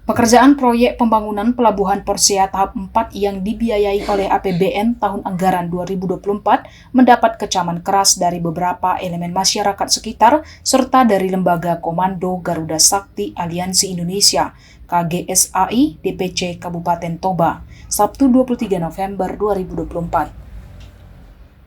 Pekerjaan proyek pembangunan Pelabuhan Persea tahap 4 yang dibiayai oleh APBN tahun anggaran 2024 mendapat kecaman keras dari beberapa elemen masyarakat sekitar serta dari Lembaga Komando Garuda Sakti Aliansi Indonesia (KGSAI) DPC Kabupaten Toba, Sabtu 23 November 2024.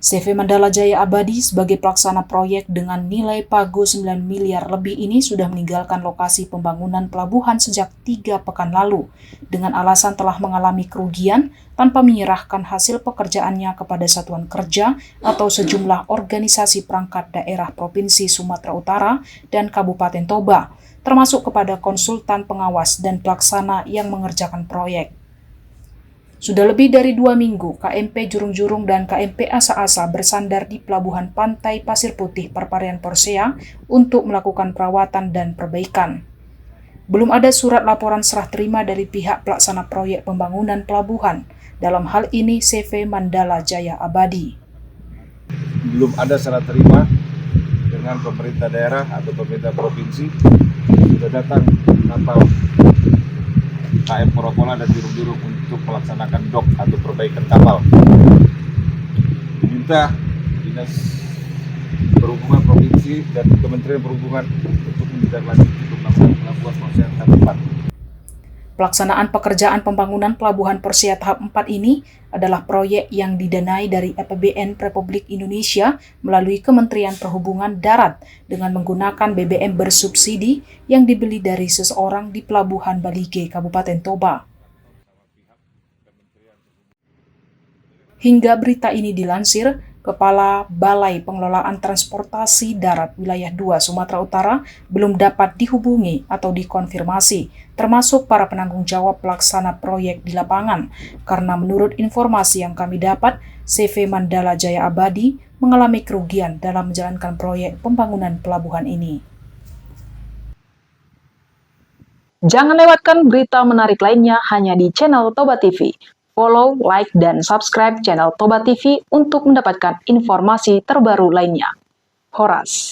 CV Mandala Jaya Abadi sebagai pelaksana proyek dengan nilai pagu 9 miliar lebih ini sudah meninggalkan lokasi pembangunan pelabuhan sejak 3 pekan lalu dengan alasan telah mengalami kerugian tanpa menyerahkan hasil pekerjaannya kepada satuan kerja atau sejumlah organisasi perangkat daerah Provinsi Sumatera Utara dan Kabupaten Toba, termasuk kepada konsultan pengawas dan pelaksana yang mengerjakan proyek. Sudah lebih dari 2 minggu, KMP Jurung-Jurung dan KMP Asa-Asa bersandar di Pelabuhan Pantai Pasir Putih Parparean Persea untuk melakukan perawatan dan perbaikan. Belum ada surat laporan serah terima dari pihak pelaksana proyek pembangunan pelabuhan, dalam hal ini CV Mandala Jaya Abadi. Belum ada serah terima dengan pemerintah daerah atau pemerintah provinsi, sudah datang kapal KM Porokola dan Jurung-Jurung untuk melaksanakan dok atau perbaikan kapal. Diminta Dinas Perhubungan Provinsi dan Kementerian Perhubungan untuk menindaklanjuti pembangunan Pelabuhan Persea tahap 4. Pelaksanaan pekerjaan pembangunan Pelabuhan Persea tahap 4 ini adalah proyek yang didanai dari APBN Republik Indonesia melalui Kementerian Perhubungan Darat dengan menggunakan BBM bersubsidi yang dibeli dari seseorang di Pelabuhan Balige, Kabupaten Toba. Hingga berita ini dilansir, Kepala Balai Pengelolaan Transportasi Darat Wilayah 2 Sumatera Utara belum dapat dihubungi atau dikonfirmasi, termasuk para penanggung jawab pelaksana proyek di lapangan, karena menurut informasi yang kami dapat, CV Mandala Jaya Abadi mengalami kerugian dalam menjalankan proyek pembangunan pelabuhan ini. Jangan lewatkan berita menarik lainnya hanya di channel Toba TV. Follow, like, dan subscribe channel Toba TV untuk mendapatkan informasi terbaru lainnya. Horas.